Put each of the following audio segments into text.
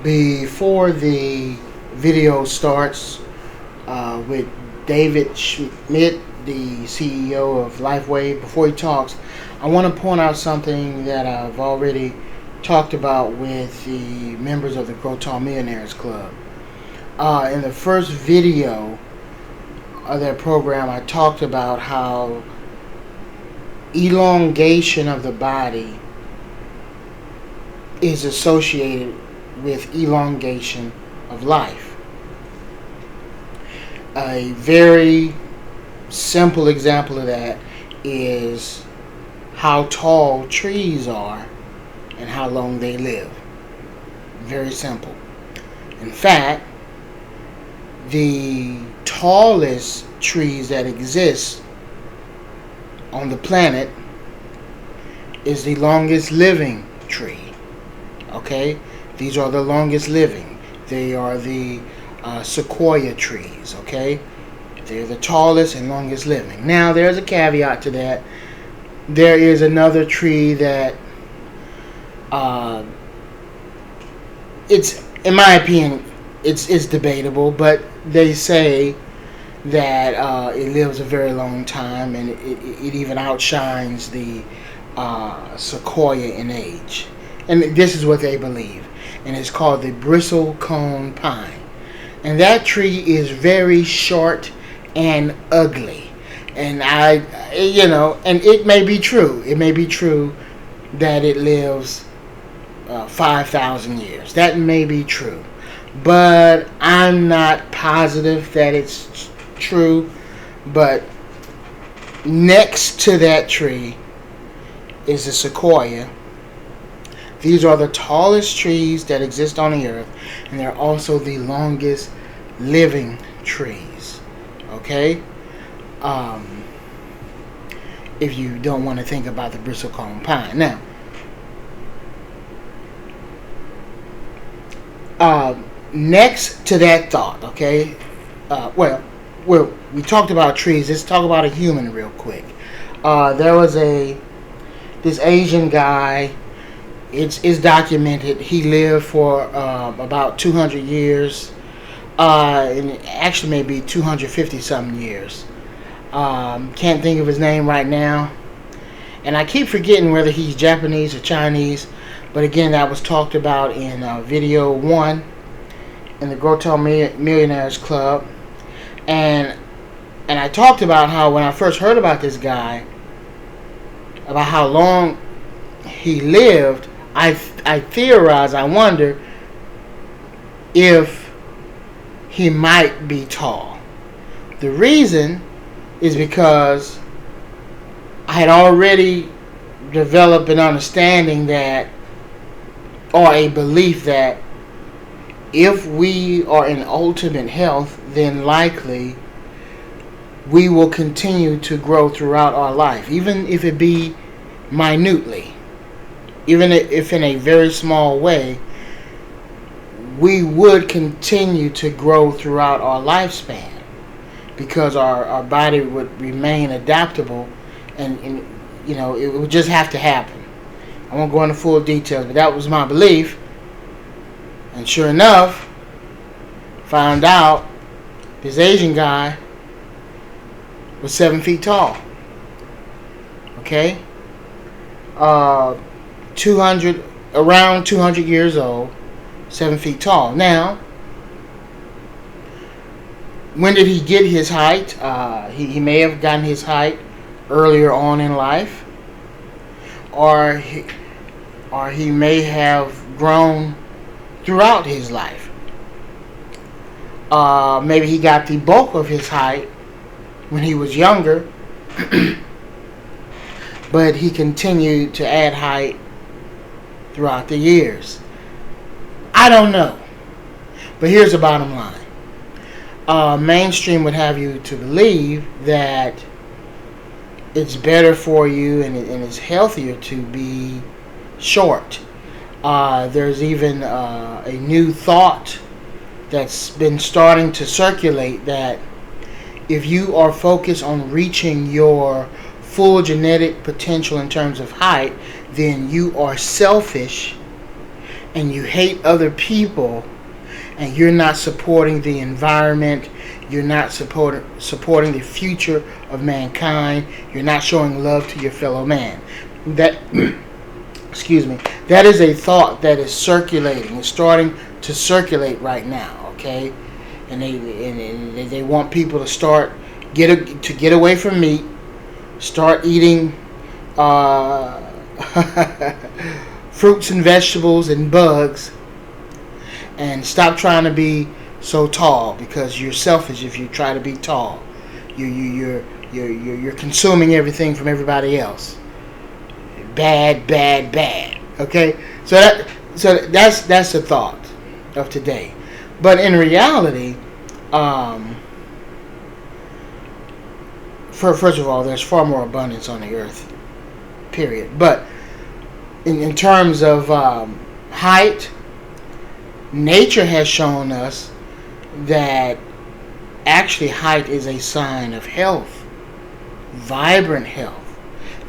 Before the video starts with David Schmidt, the CEO of Lifewave, before he talks, I want to point out something that I've already talked about with the members of the Grow Tall Millionaires Club. In the first video of that program, I talked about how elongation of the body is associated with elongation of life. A very simple example of that is how tall trees are and how long they live. Very simple. In fact, the tallest trees that exist on the planet is the longest living tree. Okay? These are the longest living. They are the sequoia trees. Okay? They're the tallest and longest living. Now, there's a caveat to that. There is another tree that it's, in my opinion, it's debatable, but they say that it lives a very long time, and it even outshines the sequoia in age. And this is what they believe, and it's called the bristlecone pine. And that tree is very short and ugly. And and it may be true. It may be true that it lives 5,000 years. That may be true. But I'm not positive that it's true. But next to that tree is a sequoia. These are the tallest trees that exist on the earth, and they're also the longest living trees. Okay? If you don't want to think about the bristlecone pine. Now, next to that thought, okay? We talked about trees. Let's talk about a human real quick. There was this Asian guy. It's documented. He lived for about 200 years, and actually maybe 250 something years. Can't think of his name right now, and I keep forgetting whether he's Japanese or Chinese. But again, that was talked about in video 1 in the Grow Tall Millionaires Club, and I talked about how when I first heard about this guy, about how long he lived, I theorized, I wonder if he might be tall. The reason is because I had already developed an understanding that, or a belief that, if we are in ultimate health, then likely we will continue to grow throughout our life, even if it be minutely, even if in a very small way. We would continue to grow throughout our lifespan, because our body would remain adaptable, and it would just have to happen. I won't go into full details, but that was my belief. And sure enough, found out this Asian guy was 7 feet tall. Okay? Around 200 years old, 7 feet tall. Now, when did he get his height? He may have gotten his height earlier on in life, or he may have grown throughout his life. Maybe he got the bulk of his height when he was younger, but he continued to add height throughout the years. I don't know. But here's the bottom line. Mainstream would have you to believe that it's better for you and it's healthier to be short. There's even a new thought that's been starting to circulate that if you are focused on reaching your full genetic potential in terms of height, then you are selfish and you hate other people, and you're not supporting the environment, you're not supporting the future of mankind, you're not showing love to your fellow man. That excuse me, that is a thought that is circulating. It's starting to circulate right now, okay? And they want people to start get away from meat, start eating fruits and vegetables and bugs, and stop trying to be so tall, because you're selfish if you try to be tall. You're consuming everything from everybody else. Bad. Okay, so that's the thought of today. But in reality, first of all, there's far more abundance on the earth. Period. But in terms of height, nature has shown us that actually height is a sign of health, vibrant health.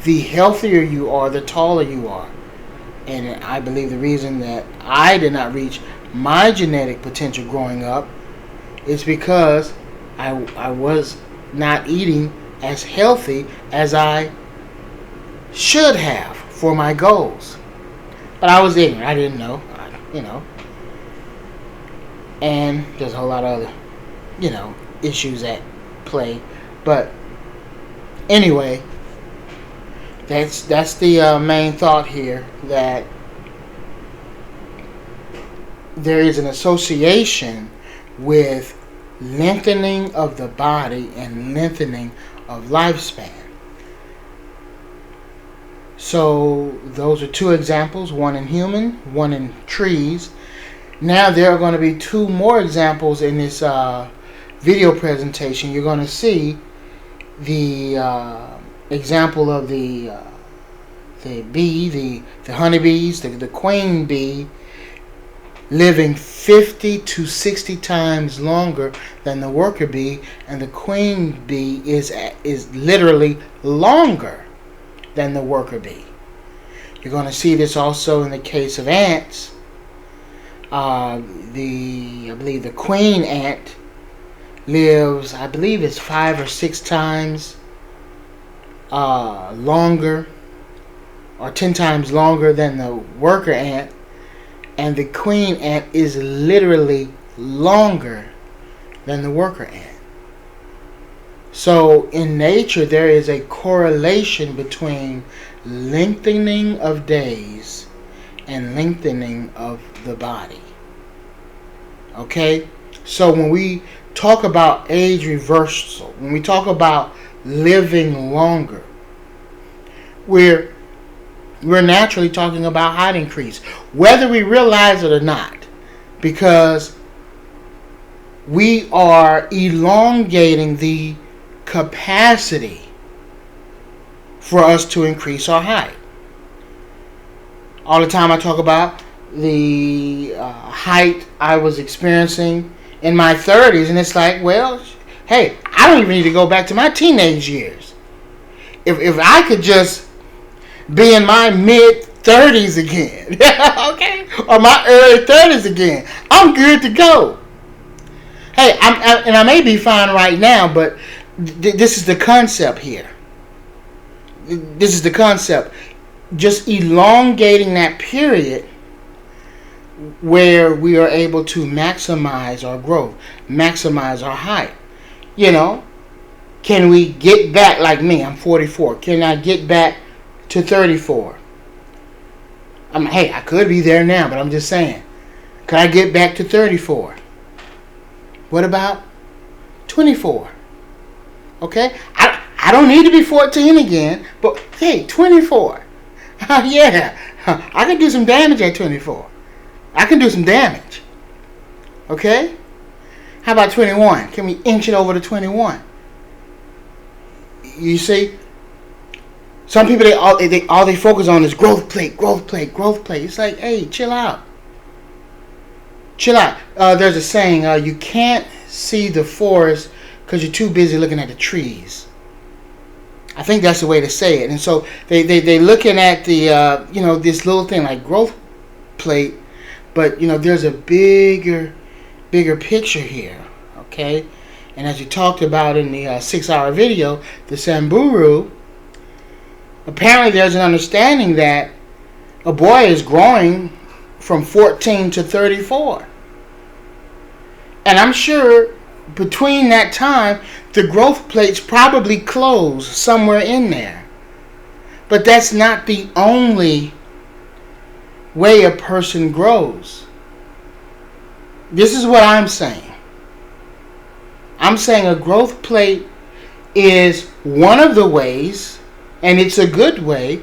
The healthier you are, the taller you are. And I believe the reason that I did not reach my genetic potential growing up is because I was not eating as healthy as I should have for my goals. But I was ignorant. I didn't know, And there's a whole lot of other, issues at play. But anyway, that's the main thought here, that there is an association with lengthening of the body and lengthening of lifespan. So those are two examples, one in human, one in trees. Now there are going to be two more examples in this video presentation. You're going to see the example of the bee, the honeybees, the queen bee, living 50 to 60 times longer than the worker bee, and the queen bee is literally longer than the worker bee. You're going to see this also in the case of ants. I believe the queen ant lives, I believe it's 5 or 6 times longer, or 10 times longer than the worker ant, and the queen ant is literally longer than the worker ant. So in nature there is a correlation between lengthening of days and lengthening of the body. Okay? So when we talk about age reversal, when we talk about living longer, we're naturally talking about height increase, whether we realize it or not, because we are elongating the capacity for us to increase our height. All the time I talk about the height I was experiencing in my 30s, and it's like, well, hey, I don't even need to go back to my teenage years. If I could just be in my mid-30s again, okay, or my early 30s again, I'm good to go. Hey, I may be fine right now, but this is the concept here. This is the concept. Just elongating that period where we are able to maximize our growth, maximize our height. Can we get back, like me, I'm 44. Can I get back to 34? Hey, I could be there now, but I'm just saying. Could I get back to 34? What about 24? Okay? I don't need to be 14 again, but hey, 24. Yeah, I can do some damage at 24. I can do some damage. Okay? How about 21? Can we inch it over to 21? You see? Some people, all they focus on is growth plate. It's like, hey, chill out. There's a saying, you can't see the forest because you're too busy looking at the trees. I think that's the way to say it. And so they looking at the this little thing like growth plate, But, there's a bigger picture here, okay? And as you talked about in the 6-hour video, the Samburu, apparently there's an understanding that a boy is growing from 14 to 34. And I'm sure between that time, the growth plates probably close somewhere in there. But that's not the only way a person grows. This is what I'm saying. I'm saying a growth plate is one of the ways, and it's a good way,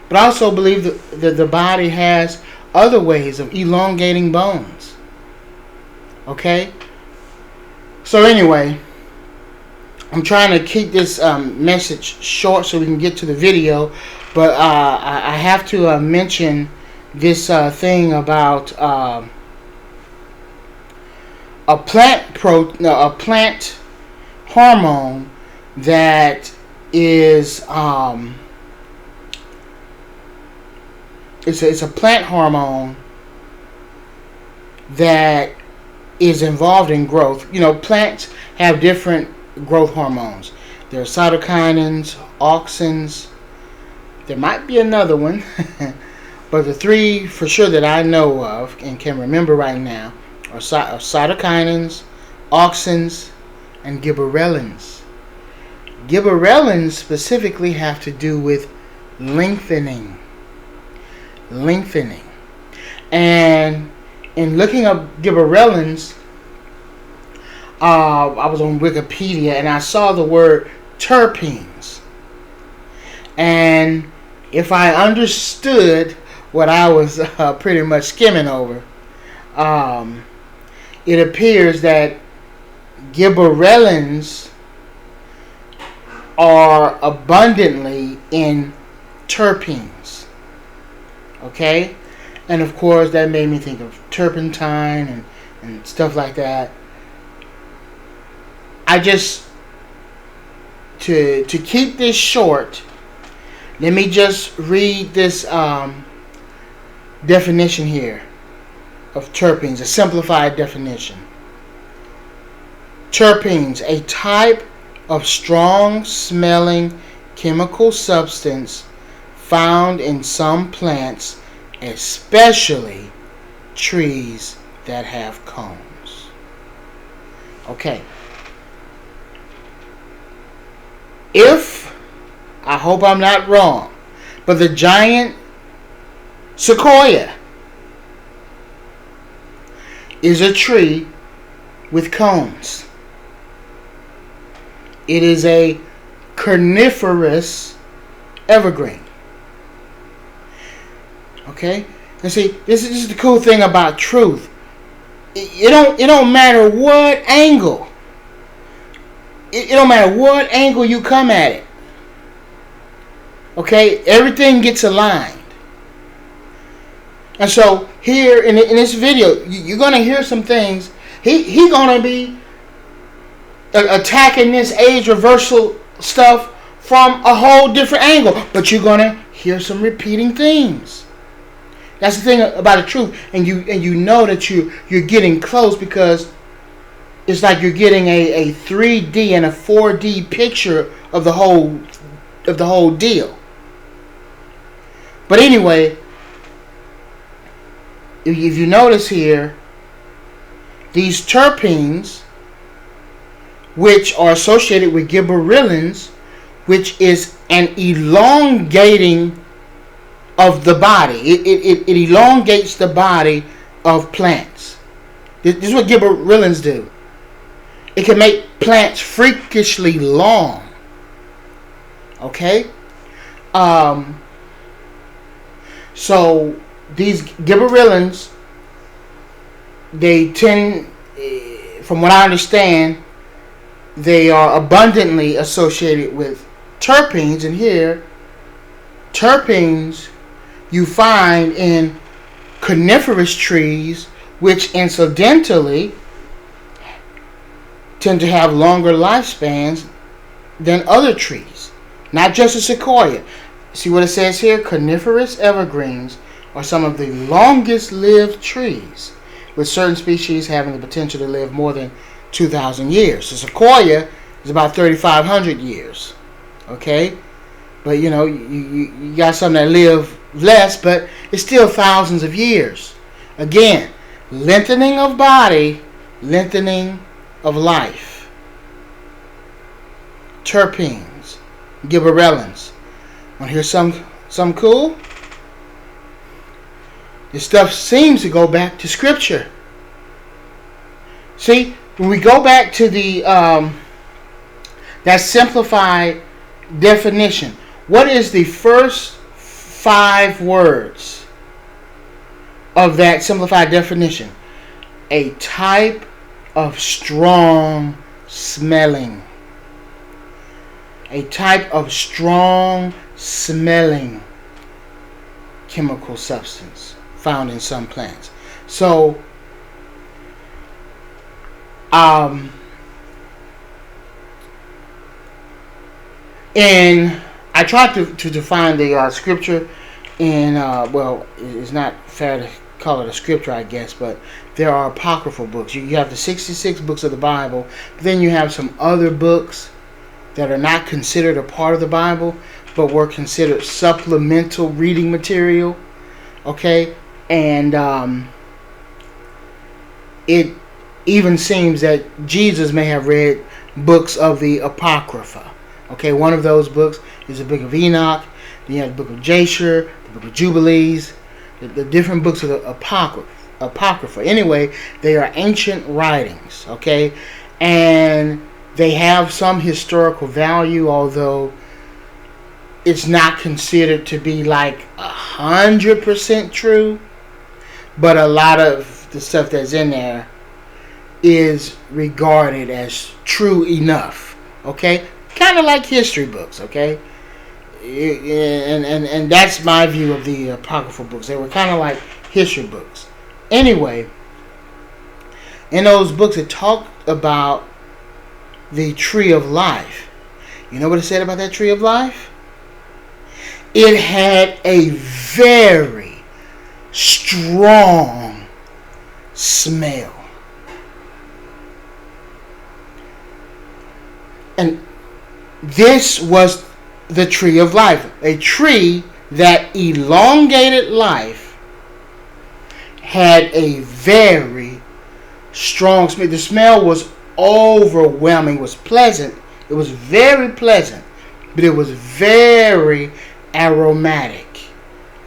but I also believe that the body has other ways of elongating bones. Okay? So anyway, I'm trying to keep this message short so we can get to the video, but I have to mention this thing about a plant hormone that is it's a plant hormone that is involved in growth. Plants have different growth hormones. There are cytokinins, auxins. There might be another one, but the three for sure that I know of and can remember right now are cytokinins, auxins, and gibberellins. Gibberellins specifically have to do with lengthening. And in looking up gibberellins, I was on Wikipedia and I saw the word terpenes. And if I understood what I was pretty much skimming over, it appears that gibberellins are abundantly in terpenes. Okay? And of course that made me think of turpentine and stuff like that. I just, to keep this short, let me just read this definition here of terpenes, a simplified definition. Terpenes, a type of strong smelling chemical substance found in some plants, especially trees that have cones. Okay. I hope I'm not wrong, but the giant sequoia is a tree with cones. It is a coniferous evergreen. Okay? And see, this is the cool thing about truth. It don't matter what angle. It don't matter what angle you come at it. Okay? Everything gets aligned. And so here in this video, you're going to hear some things. He going to be attacking this age reversal stuff from a whole different angle. But you're going to hear some repeating themes. That's the thing about the truth. And you know that you're getting close, because it's like you're getting a 3D and a 4D picture of the whole deal. But anyway, if you notice here, these terpenes, which are associated with gibberellins, which is an elongating of the body. It elongates the body of plants. This is what gibberellins do. It can make plants freakishly long. Okay? So these gibberellins, they tend, from what I understand, they are abundantly associated with terpenes. And here, terpenes you find in coniferous trees, which incidentally tend to have longer lifespans than other trees. Not just a sequoia. See what it says here? Coniferous evergreens are some of the longest lived trees, with certain species having the potential to live more than 2,000 years. The sequoia is about 3,500 years. Okay? But you got some that live less, but it's still thousands of years. Again, lengthening of body, lengthening of life. Terpenes, gibberellins. Want to hear some cool? This stuff seems to go back to Scripture. See, when we go back to the that simplified definition, what is the first 5 words of that simplified definition? A type of strong smelling. A type of strong smelling chemical substance found in some plants. So, and I tried to define the scripture in, well, it's not fair to call it a scripture, I guess, but there are apocryphal books. You have the 66 books of the Bible, but then you have some other books that are not considered a part of the Bible, but were considered supplemental reading material. Okay? And it even seems that Jesus may have read books of the Apocrypha. Okay, one of those books is the book of Enoch. Then you have the book of Jasher, the book of Jubilees, the different books of the Apocrypha. Anyway, they are ancient writings. Okay? And they have some historical value, although it's not considered to be like 100% true. But a lot of the stuff that's in there is regarded as true enough. Okay? Kind of like history books. Okay? And that's my view of the apocryphal books. They were kind of like history books. Anyway, in those books it talked about the tree of life. You know what it said about that tree of life? It had a very strong smell. And this was the tree of life. A tree that elongated life had a very strong smell. The smell was overwhelming. It was pleasant. It was very pleasant. But it was very aromatic.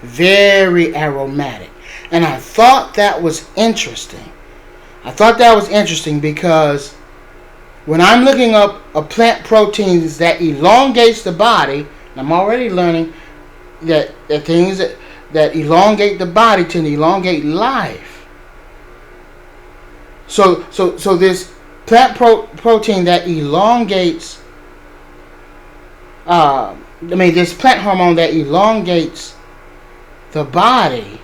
Very aromatic. And I thought that was interesting. Because when I'm looking up a plant proteins that elongates the body, and I'm already learning that things that elongate the body tend to elongate life. So this plant protein that elongates, this plant hormone that elongates the body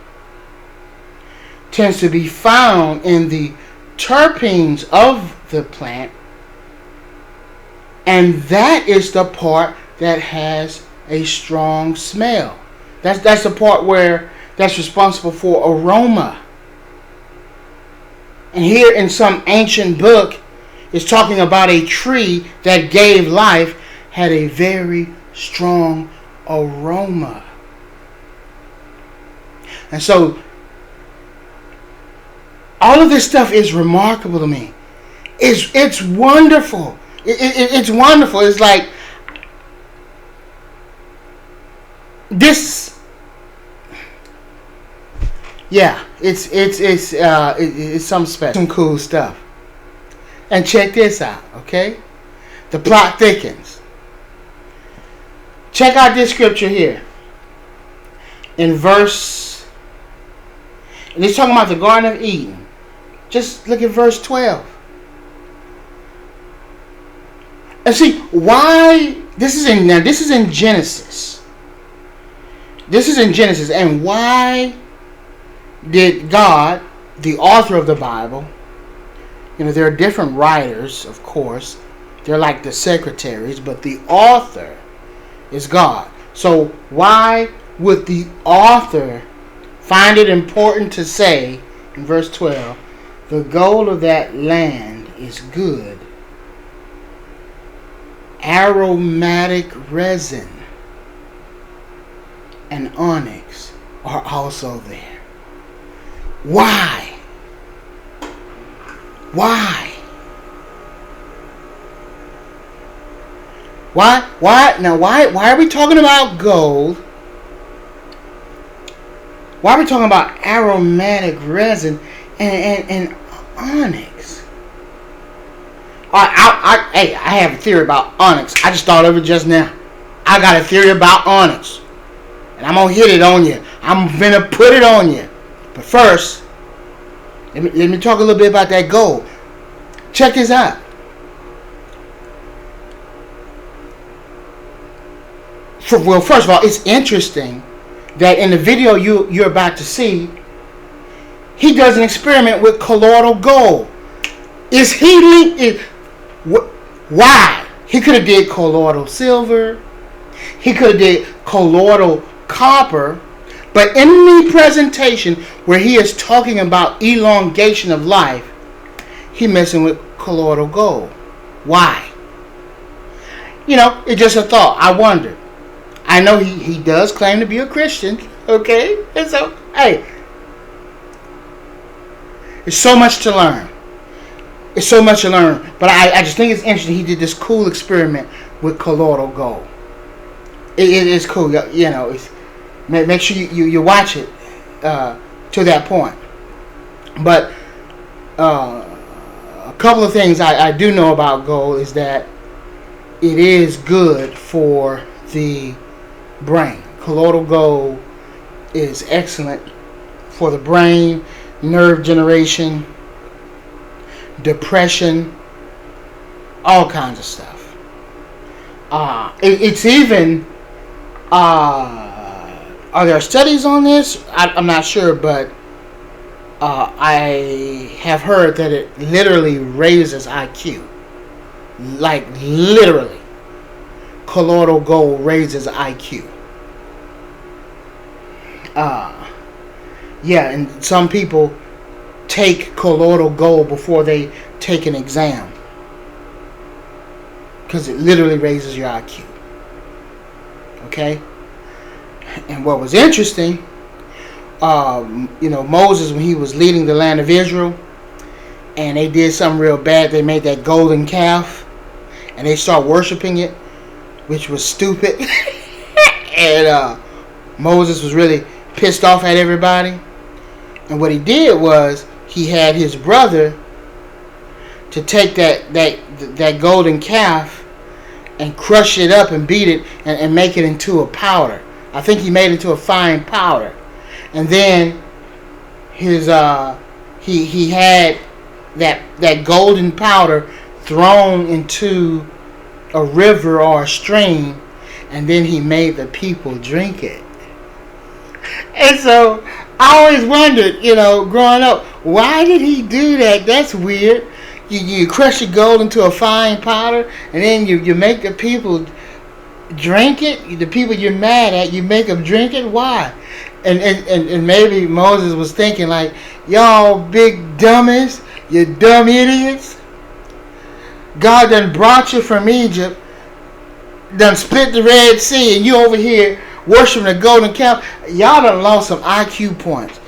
tends to be found in the terpenes of the plant, and that is the part that has a strong smell. That's the part that's responsible for aroma. And here in some ancient book, it's talking about a tree that gave life, had a very strong aroma. And so, all of this stuff is remarkable to me. It's wonderful. It's wonderful. It's like this. Yeah, it's some special, some cool stuff. And check this out, okay? The plot thickens. Check out this scripture here. In verse, and he's talking about the Garden of Eden. Just look at verse 12. And see why this is in Genesis. This is in Genesis, and why did God, the author of the Bible, there are different writers, of course. They're like the secretaries, but the author is God. So why would the author find it important to say, in verse 12, the gold of that land is good. Aromatic resin and onyx are also there. Why? Why? Why? Now, why are we talking about gold? Why are we talking about aromatic resin and onyx? I have a theory about onyx. I just thought of it just now. I got a theory about onyx. And I'm going to hit it on you. I'm going to put it on you. But first, let me talk a little bit about that gold. Check this out. Well, first of all, it's interesting that in the video you're about to see, he does an experiment with colloidal gold. Is he why? He could have did colloidal silver. He could have did colloidal copper. But in the presentation where he is talking about elongation of life, he messing with colloidal gold. Why? It's just a thought. I wondered. I know he does claim to be a Christian, okay? And so, hey, there's so much to learn. It's so much to learn. But I just think it's interesting. He did this cool experiment with colloidal gold. It is cool. Make sure you watch it to that point. But a couple of things I do know about gold is that it is good for the brain. Colloidal gold is excellent for the brain, nerve generation, depression, all kinds of stuff. It's even are there studies on this? I'm not sure, but I have heard that it literally raises IQ. Like literally, colloidal gold raises IQ. And some people take colloidal gold before they take an exam because it literally raises your IQ. Okay? And what was interesting, Moses, when he was leading the land of Israel, and they did something real bad, they made that golden calf, and they started worshiping it, which was stupid. And Moses was really pissed off at everybody. And what he did was he had his brother to take that golden calf and crush it up and beat it and make it into a powder. I think he made it into a fine powder. And then his he had that golden powder thrown into a river or a stream, and then he made the people drink it. And so I always wondered, growing up, why did he do that? That's weird. You crush your gold into a fine powder, and then you make the people drink it. The people you're mad at, you make them drink it. Why? And maybe Moses was thinking like, y'all big dummies, you dumb idiots. God done brought you from Egypt, done split the Red Sea, and you over here worshiping the golden calf. Y'all done lost some IQ points.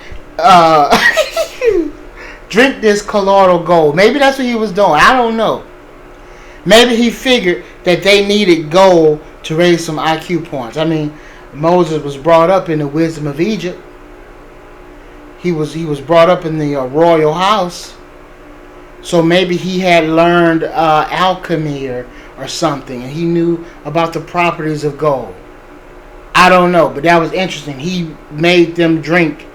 Drink this colloidal gold. Maybe that's what he was doing. I don't know. Maybe he figured that they needed gold to raise some IQ points. I mean, Moses was brought up in the wisdom of Egypt. He was brought up in the royal house. So maybe he had learned alchemy or something, and he knew about the properties of gold. I don't know, but that was interesting. He made them drink,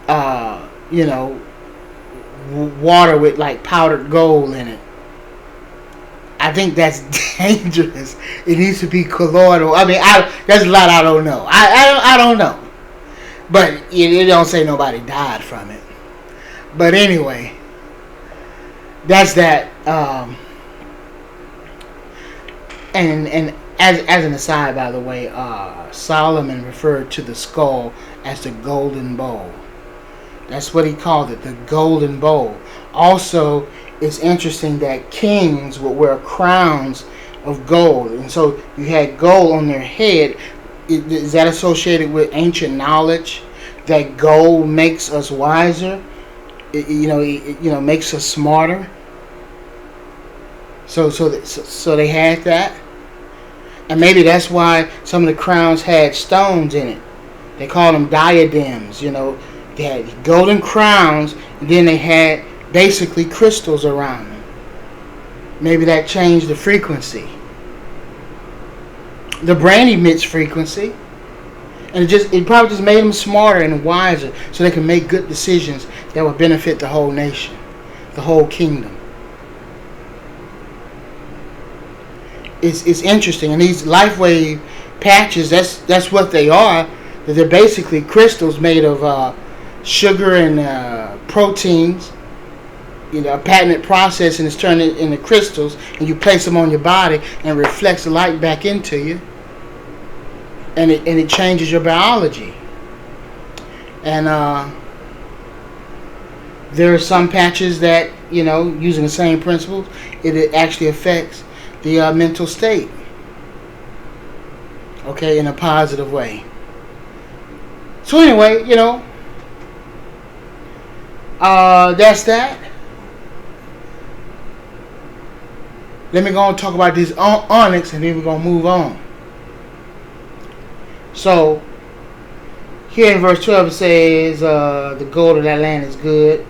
water with like powdered gold in it. I think that's dangerous. It needs to be colloidal. I mean, there's a lot I don't know. I don't know, but it don't say nobody died from it. But anyway, that's that. And As an aside, by the way, Solomon referred to the skull as the golden bowl. That's what he called it, the golden bowl. Also, it's interesting that kings would wear crowns of gold, and so you had gold on their head. Is that associated with ancient knowledge? That gold makes us wiser. It makes us smarter. So they had that. And maybe that's why some of the crowns had stones in it. They called them diadems. They had golden crowns, and then they had basically crystals around them. Maybe that changed the frequency. The brain emits frequency, and it probably just made them smarter and wiser, so they can make good decisions that would benefit the whole nation, the whole kingdom. It's interesting, and these Lifewave patches, that's what they are. They're basically crystals made of sugar and proteins. A patented process, and it's turned into crystals, and you place them on your body, and it reflects the light back into you, and it changes your biology. And there are some patches that using the same principles, it actually affects the mental state, okay, in a positive way. So anyway, that's that. Let me go and talk about this onyx, and then we're going to move on. So, here in verse 12 it says, the gold of that land is good.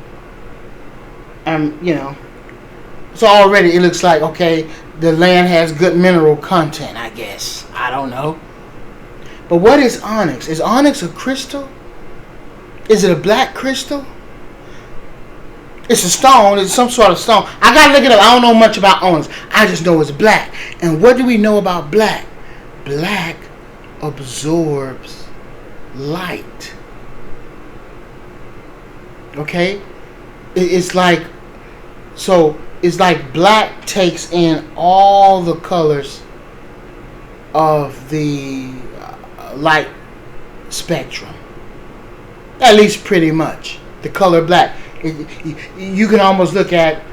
So already it looks like, okay, the land has good mineral content, I guess. I don't know. But what is onyx? Is onyx a crystal? Is it a black crystal? It's a stone. It's some sort of stone. I gotta look it up. I don't know much about onyx. I just know it's black. And what do we know about black? Black absorbs light. Okay? It's like black takes in all the colors of the light spectrum. At least pretty much. The color black. You can almost look at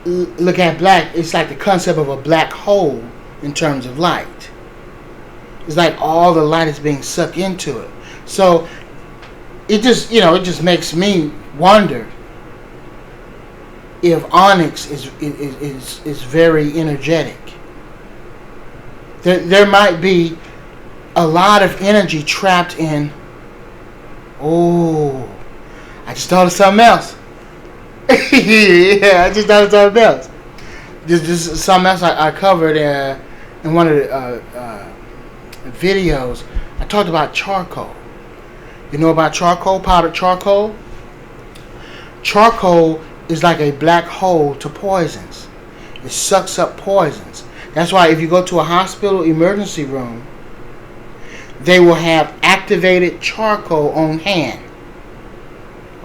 black. It's like the concept of a black hole in terms of light. It's like all the light is being sucked into it. So it just makes me wonder if onyx is very energetic. There might be a lot of energy trapped in. Oh, I just thought of something else. Yeah, I just thought of something else. This is something else I covered in one of the videos. I talked about charcoal. You know about charcoal, powdered charcoal? Charcoal is like a black hole to poisons. It sucks up poisons. That's why if you go to a hospital emergency room, they will have activated charcoal on hand.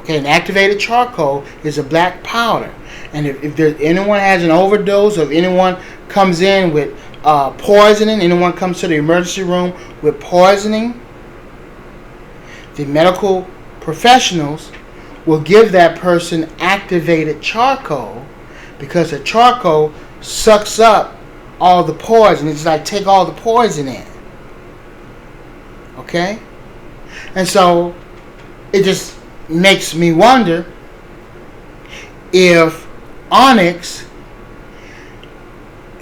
Okay, and activated charcoal is a black powder. And if anyone has an overdose, or if anyone comes in with poisoning, anyone comes to the emergency room with poisoning, the medical professionals will give that person activated charcoal, because the charcoal sucks up all the poison. It's like take all the poison in. Okay? And so it just makes me wonder if onyx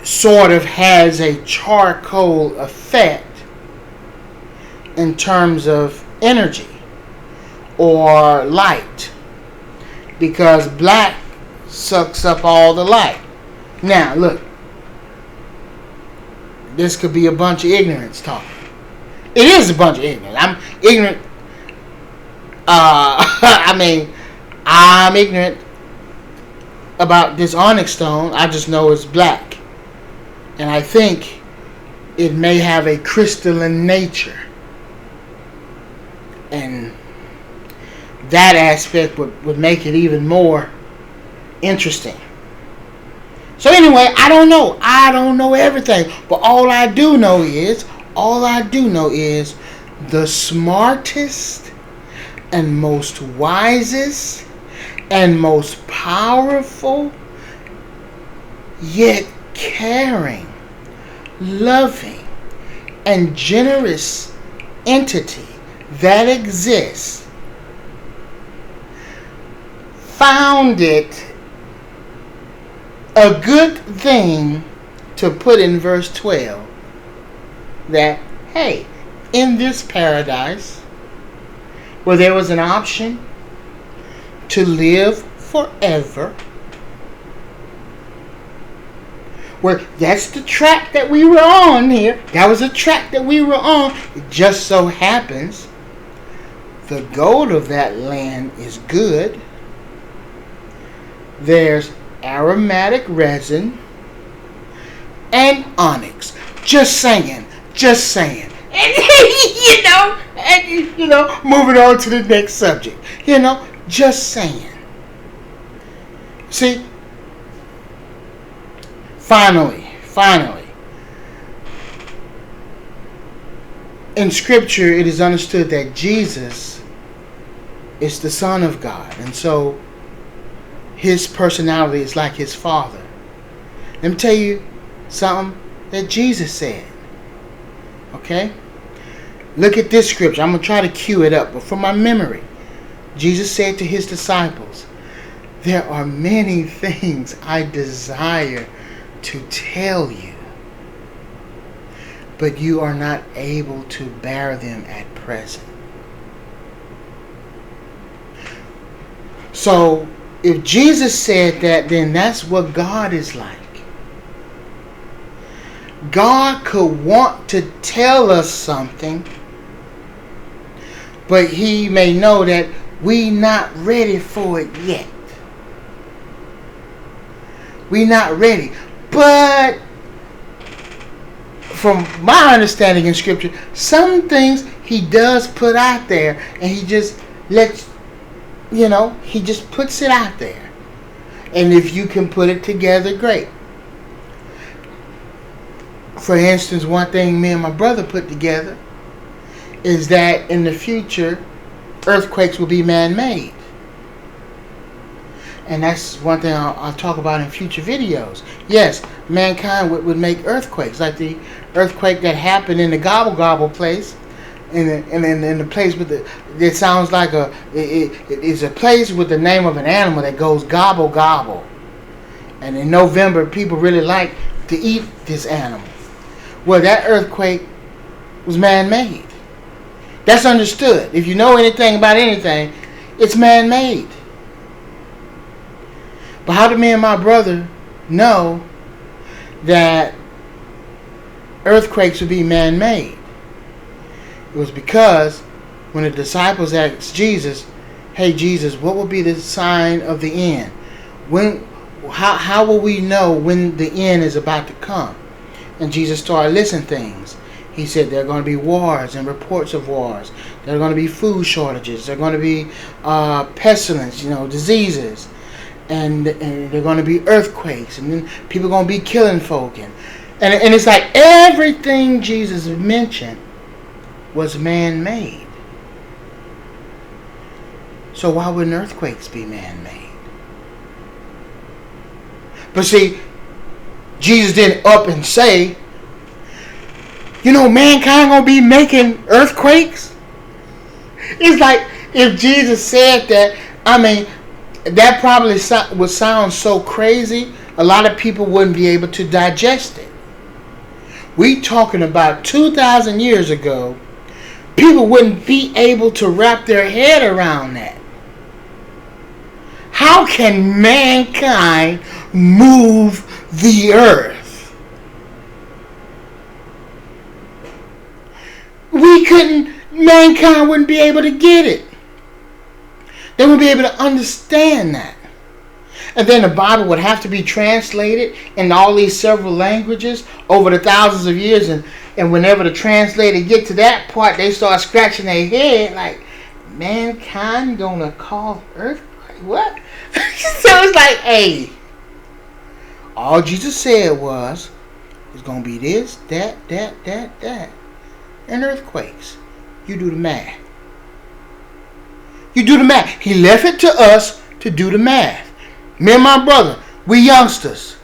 sort of has a charcoal effect in terms of energy or light, because black sucks up all the light. Now look, this could be a bunch of ignorance talking. It is a bunch of ignorance. I'm ignorant. I'm ignorant about this onyx stone. I just know it's black, and I think it may have a crystalline nature, and that aspect would make it even more interesting. So anyway, I don't know. I don't know everything. But all I do know is the smartest and most wisest and most powerful, yet caring, loving, and generous entity that exists found it a good thing to put in verse 12 that, hey, in this paradise where there was an option to live forever, where that's the track that we were on here. That was a track that we were on. It just so happens the gold of that land is good. There's aromatic resin and onyx. Just saying. And moving on to the next subject. Just saying. See, finally, in Scripture, it is understood that Jesus is the Son of God, and so His personality is like His Father. Let me tell you something that Jesus said. Okay? Look at this scripture. I'm going to try to cue it up, but from my memory, Jesus said to His disciples, "There are many things I desire to tell you, but you are not able to bear them at present." So, if Jesus said that, then that's what God is like. God could want to tell us something, but He may know that we not ready for it yet. We not ready. But from my understanding in Scripture, some things He does put out there, and He just lets, He just puts it out there. And if you can put it together, great. For instance, one thing me and my brother put together is that in the future, earthquakes will be man-made. And that's one thing I'll talk about in future videos. Yes, mankind would make earthquakes, like the earthquake that happened in the Gobble Gobble place, in the place with it sounds like it's a place with the name of an animal that goes gobble gobble. And in November, people really like to eat this animal. Well, that earthquake was man-made. That's understood. If you know anything about anything, it's man-made. But how do me and my brother know that earthquakes would be man-made? It was because when the disciples asked Jesus, "Hey Jesus, what will be the sign of the end? How will we know when the end is about to come?" And Jesus started listing things. He said there are going to be wars and reports of wars. There are going to be food shortages. There are going to be pestilence, diseases. And there are going to be earthquakes. And then people are going to be killing folk. And it's like everything Jesus mentioned was man-made. So why wouldn't earthquakes be man-made? But see, Jesus didn't up and say, mankind gonna be making earthquakes. It's like if Jesus said that, that probably would sound so crazy, a lot of people wouldn't be able to digest it. We talking about 2,000 years ago, people wouldn't be able to wrap their head around that. How can mankind move the earth? Mankind wouldn't be able to get it. They wouldn't be able to understand that. And then the Bible would have to be translated in all these several languages over the thousands of years. And whenever the translator get to that part, they start scratching their head like, mankind gonna cause earthquake? What? So it's like, hey, All Jesus said was, it's going to be this, that, and earthquakes. You do the math. You do the math. He left it to us to do the math. Me and my brother, we youngsters,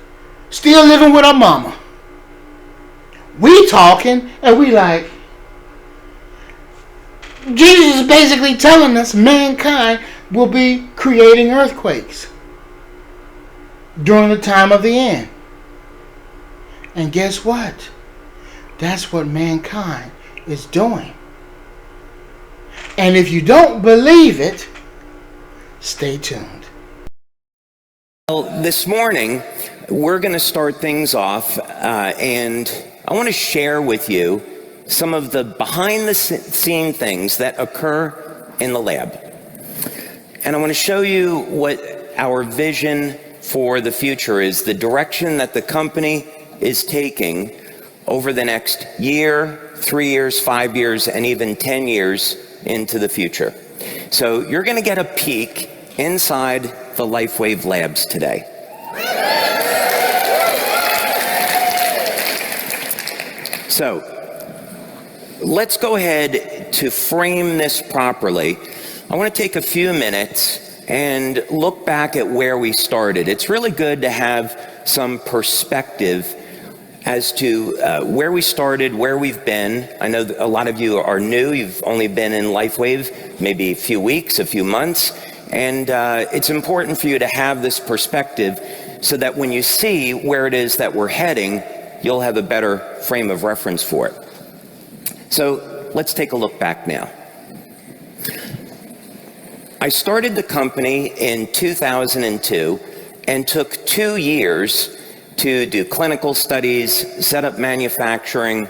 still living with our mama. We talking, and we like, Jesus is basically telling us mankind will be creating earthquakes during the time of the end. And guess what? That's what mankind is doing. And if you don't believe it, stay tuned. Well, this morning, we're going to start things off, and I want to share with you some of the behind-the-scene things that occur in the lab. And I want to show you what our vision for the future is, the direction that the company is taking over the next year, 3 years, 5 years, and even 10 years into the future. So you're going to get a peek inside the Lifewave labs today. So let's go ahead to frame this properly. I want to take a few minutes and look back at where we started. It's really good to have some perspective as to where we started, where we've been. I know that a lot of you are new. You've only been in Lifewave maybe a few weeks, a few months. And it's important for you to have this perspective so that when you see where it is that we're heading, you'll have a better frame of reference for it. So let's take a look back now. I started the company in 2002 and took 2 years to do clinical studies, set up manufacturing,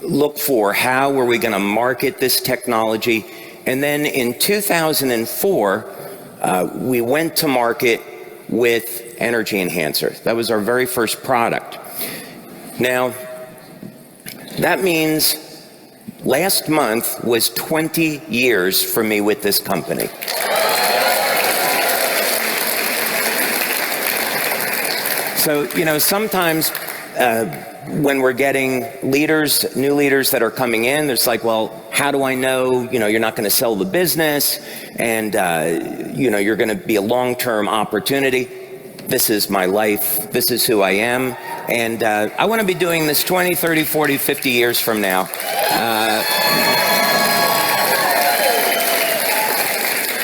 look for how were we going to market this technology. And then in 2004, we went to market with Energy Enhancer. That was our very first product. Now, that means last month was 20 years for me with this company. So, you know, sometimes when we're getting leaders, new leaders that are coming in, it's like, well, how do I know, you're not going to sell the business and, you're going to be a long-term opportunity. This is my life. This is who I am. And I want to be doing this 20, 30, 40, 50 years from now.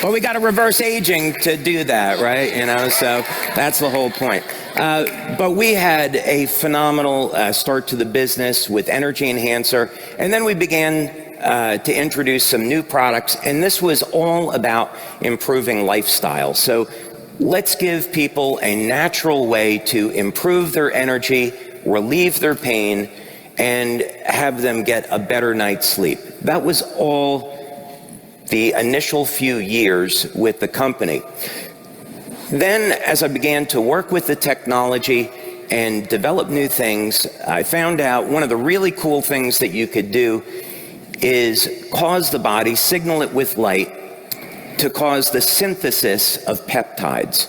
But we got to reverse aging to do that, right? So that's the whole point. But we had a phenomenal start to the business with Energy Enhancer, and then we began to introduce some new products, and this was all about improving lifestyle. So let's give people a natural way to improve their energy, relieve their pain, and have them get a better night's sleep. That was all the initial few years with the company. Then, as I began to work with the technology and develop new things, I found out one of the really cool things that you could do is cause the body, signal it with light, to cause the synthesis of peptides.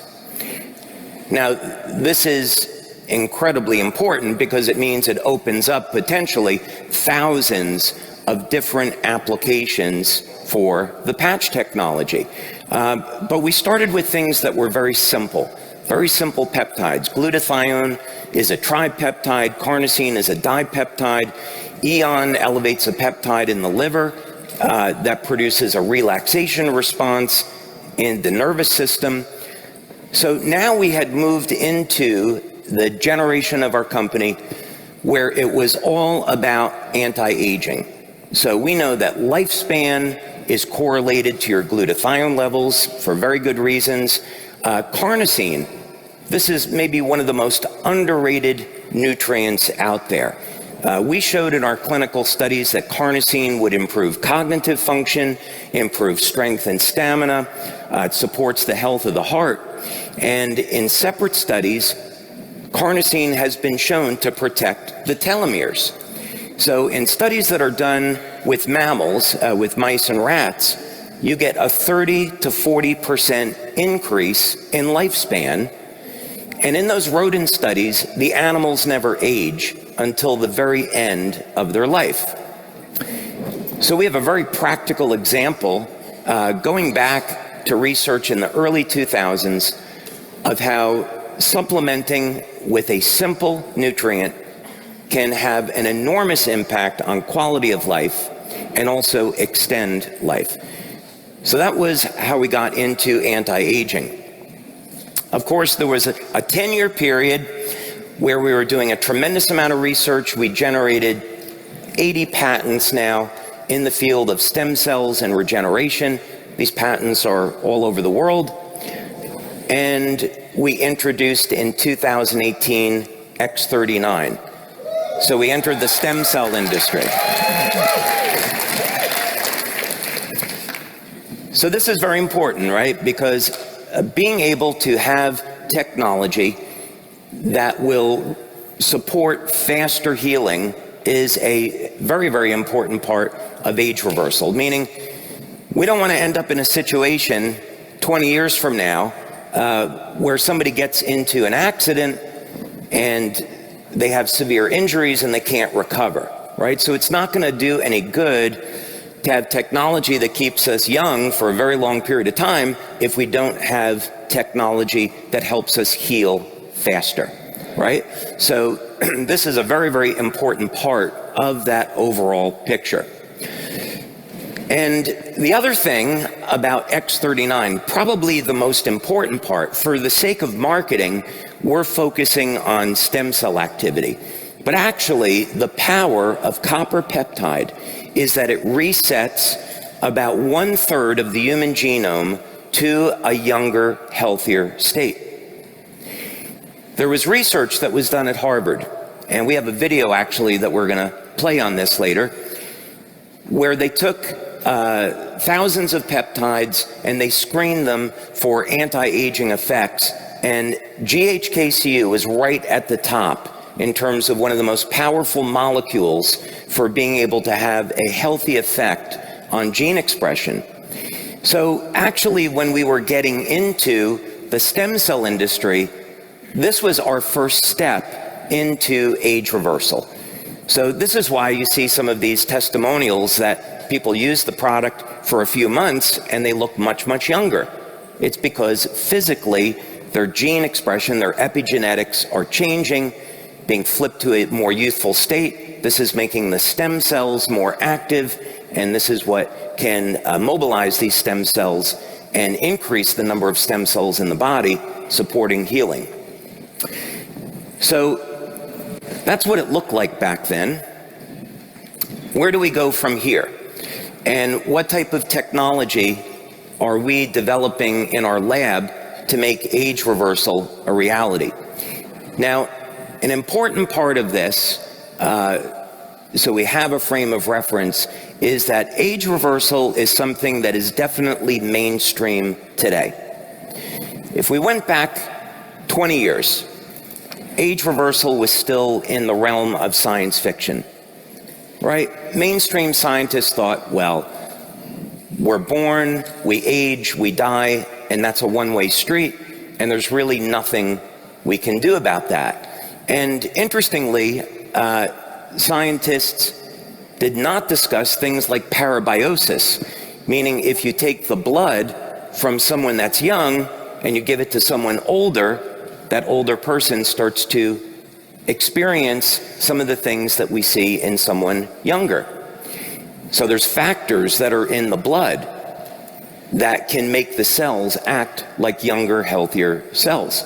Now, this is incredibly important because it means it opens up potentially thousands of different applications for the patch technology. But we started with things that were very simple peptides. Glutathione is a tripeptide, carnosine is a dipeptide, Eon elevates a peptide in the liver that produces a relaxation response in the nervous system. So now we had moved into the generation of our company where it was all about anti-aging. So we know that lifespan is correlated to your glutathione levels for very good reasons. Carnosine, this is maybe one of the most underrated nutrients out there. We showed in our clinical studies that carnosine would improve cognitive function, improve strength and stamina, it supports the health of the heart, and in separate studies, carnosine has been shown to protect the telomeres. So in studies that are done with mammals, with mice and rats, you get a 30 to 40% increase in lifespan. And in those rodent studies, the animals never age until the very end of their life. So we have a very practical example going back to research in the early 2000s of how supplementing with a simple nutrient can have an enormous impact on quality of life and also extend life. So that was how we got into anti-aging. Of course, there was a 10-year period where we were doing a tremendous amount of research. We generated 80 patents now in the field of stem cells and regeneration. These patents are all over the world. And we introduced in 2018 X39. So we entered the stem cell industry. So this is very important, right? Because being able to have technology that will support faster healing is a very, very important part of age reversal, meaning we don't want to end up in a situation 20 years from now where somebody gets into an accident and they have severe injuries and they can't recover, right? So it's not going to do any good to have technology that keeps us young for a very long period of time if we don't have technology that helps us heal faster, right? So this is a very, very important part of that overall picture. And the other thing about X39, probably the most important part, for the sake of marketing, we're focusing on stem cell activity. But actually, the power of copper peptide is that it resets about 1/3 of the human genome to a younger, healthier state. There was research that was done at Harvard, and we have a video actually that we're going to play on this later, where they took thousands of peptides and they screened them for anti-aging effects, and GHKCU was right at the top in terms of one of the most powerful molecules for being able to have a healthy effect on gene expression. So actually, when we were getting into the stem cell industry, this was our first step into age reversal. So this is why you see some of these testimonials that people use the product for a few months and they look much, much younger. It's because physically their gene expression, their epigenetics are changing, being flipped to a more youthful state. This is making the stem cells more active, and this is what can mobilize these stem cells and increase the number of stem cells in the body, supporting healing. So that's what it looked like back then. Where do we go from here? And what type of technology are we developing in our lab to make age reversal a reality? Now, an important part of this, so we have a frame of reference, is that age reversal is something that is definitely mainstream today. If we went back 20 years, age reversal was still in the realm of science fiction, right? Mainstream scientists thought, well, we're born, we age, we die, and that's a one-way street, and there's really nothing we can do about that. And interestingly, scientists did not discuss things like parabiosis, meaning if you take the blood from someone that's young and you give it to someone older, that older person starts to experience some of the things that we see in someone younger. So there's factors that are in the blood that can make the cells act like younger, healthier cells.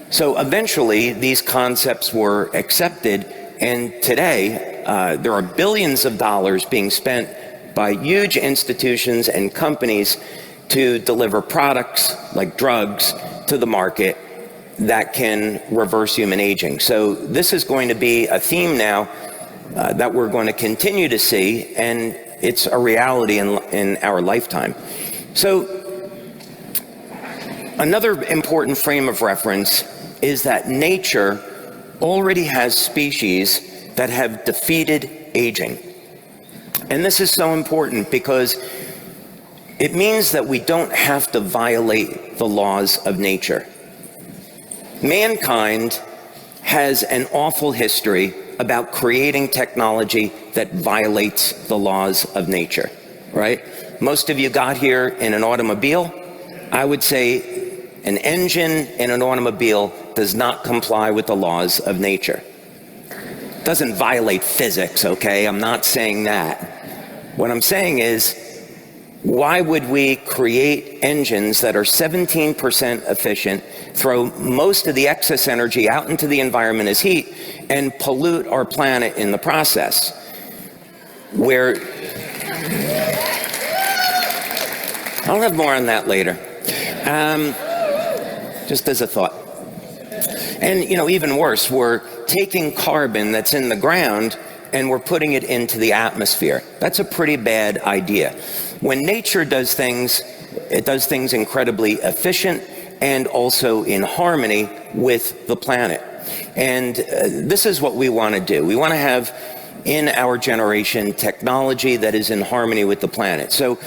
So eventually, these concepts were accepted, and today, there are billions of dollars being spent by huge institutions and companies to deliver products like drugs to the market that can reverse human aging. So this is going to be a theme now that we're going to continue to see, and it's a reality in our lifetime. So another important frame of reference is that nature already has species that have defeated aging. And this is so important because it means that we don't have to violate the laws of nature. Mankind has an awful history about creating technology that violates the laws of nature, right? Most of you got here in an automobile. I would say an engine in an automobile does not comply with the laws of nature. It doesn't violate physics, okay? I'm not saying that. What I'm saying is, why would we create engines that are 17% efficient, throw most of the excess energy out into the environment as heat, and pollute our planet in the process? Where I'll have more on that later. Just as a thought. And, even worse, we're taking carbon that's in the ground and we're putting it into the atmosphere. That's a pretty bad idea. When nature does things, it does things incredibly efficient and also in harmony with the planet. And this is what we want to do. We want to have in our generation technology that is in harmony with the planet. So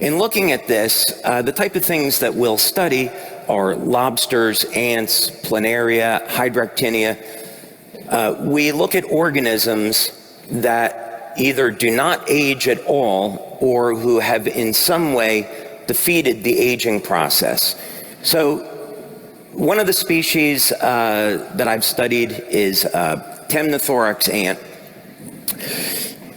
in looking at this, the type of things that we'll study are lobsters, ants, planaria, hydractinia. We look at organisms that either do not age at all or who have in some way defeated the aging process. So one of the species that I've studied is Temnothorax ant.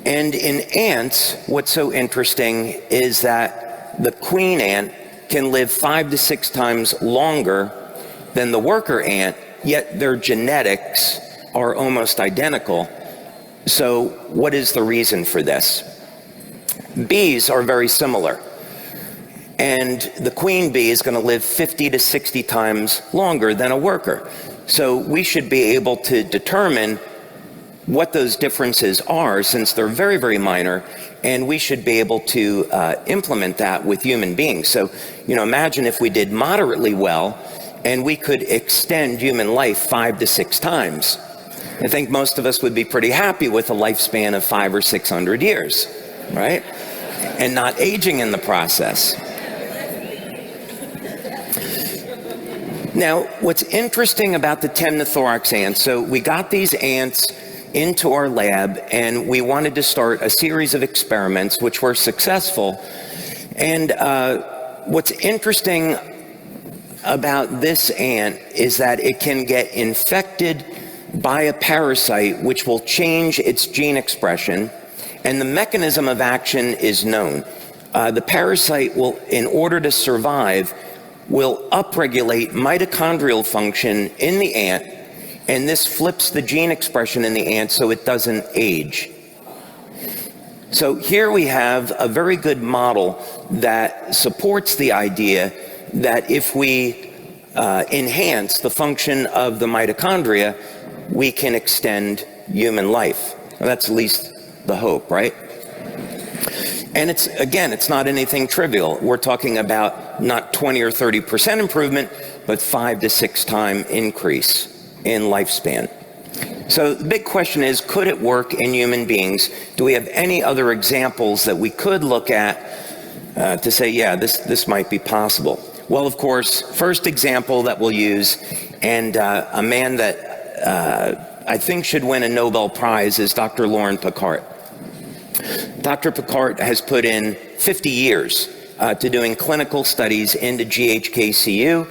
And in ants, what's so interesting is that the queen ant can live 5 to 6 times longer than the worker ant, yet their genetics are almost identical. So what is the reason for this? Bees are very similar. And the queen bee is going to live 50 to 60 times longer than a worker. So we should be able to determine what those differences are, since they're very, very minor, and we should be able to implement that with human beings. So, imagine if we did moderately well and we could extend human life 5 to 6 times. I think most of us would be pretty happy with a lifespan of 500 or 600 years, right? And not aging in the process. Now, what's interesting about the Temnothorax ants, so we got these ants into our lab and we wanted to start a series of experiments which were successful. And what's interesting about this ant is that it can get infected by a parasite which will change its gene expression, and the mechanism of action is known. The parasite will, in order to survive, will upregulate mitochondrial function in the ant, and this flips the gene expression in the ant so it doesn't age. So here we have a very good model that supports the idea that if we enhance the function of the mitochondria, we can extend human life. Well, that's at least the hope, right? And it's not anything trivial. We're talking about not 20 or 30% improvement, but 5 to 6 time increase in lifespan. So the big question is, could it work in human beings? Do we have any other examples that we could look at to say, yeah, this might be possible? Well, of course, first example that we'll use, and a man that I think should win a Nobel Prize, is Dr. Laurent Picard. Dr. Picard has put in 50 years to doing clinical studies into GHKCU.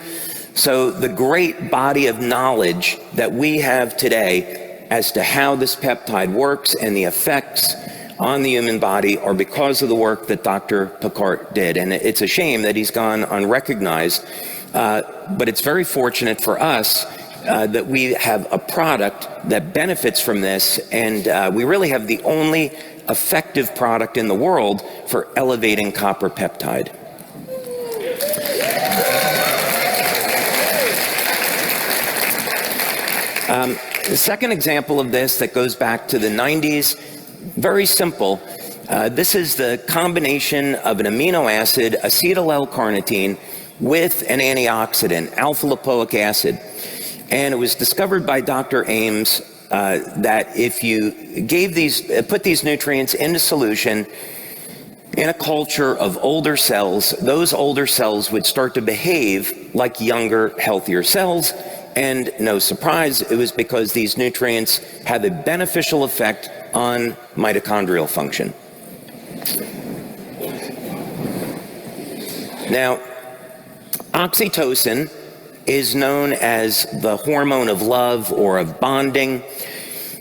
So the great body of knowledge that we have today as to how this peptide works and the effects on the human body are because of the work that Dr. Picard did. And it's a shame that he's gone unrecognized, but it's very fortunate for us that we have a product that benefits from this, and we really have the only effective product in the world for elevating copper peptide. The second example of this that goes back to the 90s, very simple. This is the combination of an amino acid, acetyl L-carnitine, with an antioxidant, alpha-lipoic acid. And it was discovered by Dr. Ames that if you put these nutrients into solution in a culture of older cells, those older cells would start to behave like younger, healthier cells, And no surprise, it was because these nutrients have a beneficial effect on mitochondrial function. Now, oxytocin is known as the hormone of love or of bonding.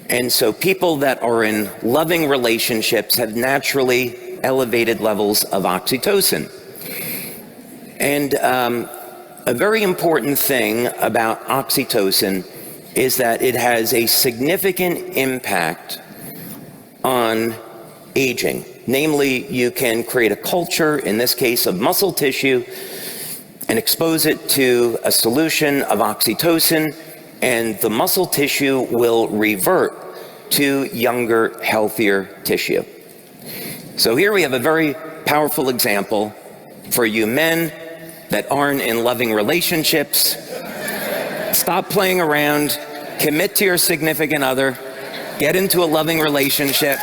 And so people that are in loving relationships have naturally elevated levels of oxytocin. And a very important thing about oxytocin is that it has a significant impact on aging. Namely, you can create a culture, in this case of muscle tissue, and expose it to a solution of oxytocin, and the muscle tissue will revert to younger, healthier tissue. So here we have a very powerful example for you men that aren't in loving relationships. Stop playing around, commit to your significant other, get into a loving relationship.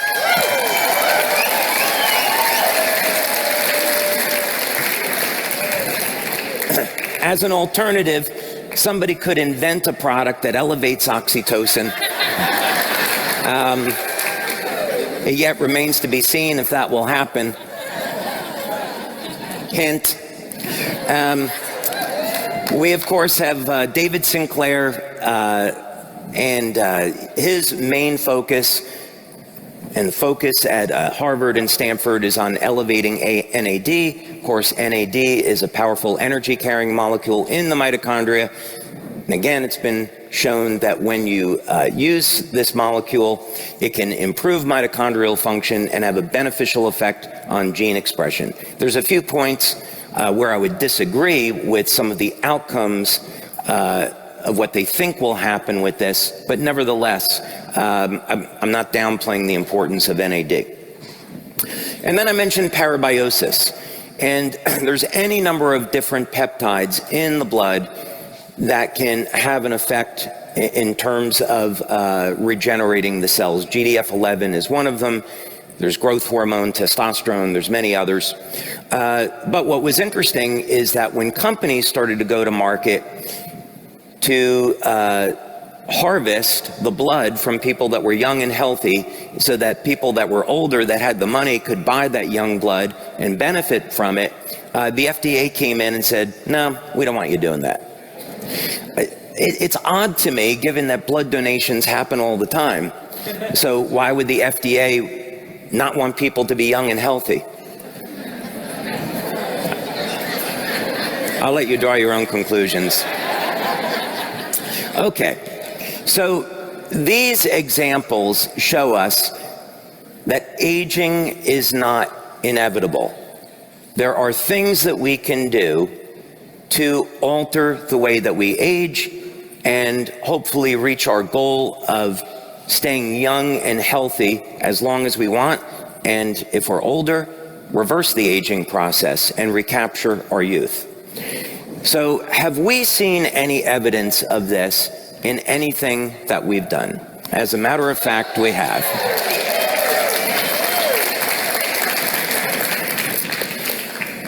As an alternative, somebody could invent a product that elevates oxytocin. It yet remains to be seen if that will happen. Hint. We, of course, have David Sinclair, and his main focus, and the focus at Harvard and Stanford, is on elevating NAD. Of course, NAD is a powerful energy-carrying molecule in the mitochondria. And again, it's been shown that when you use this molecule, it can improve mitochondrial function and have a beneficial effect on gene expression. There's a few points where I would disagree with some of the outcomes of what they think will happen with this, but nevertheless, I'm not downplaying the importance of NAD. And then I mentioned parabiosis, and there's any number of different peptides in the blood that can have an effect in terms of regenerating the cells. GDF11 is one of them. There's growth hormone, testosterone, there's many others. But what was interesting is that when companies started to go to market to harvest the blood from people that were young and healthy so that people that were older that had the money could buy that young blood and benefit from it, the FDA came in and said, no, we don't want you doing that. It's odd to me, given that blood donations happen all the time. So why would the FDA not want people to be young and healthy? I'll let you draw your own conclusions. Okay, so these examples show us that aging is not inevitable. There are things that we can do to alter the way that we age and hopefully reach our goal of staying young and healthy as long as we want, and if we're older, reverse the aging process and recapture our youth. So have we seen any evidence of this in anything that we've done? As a matter of fact, we have.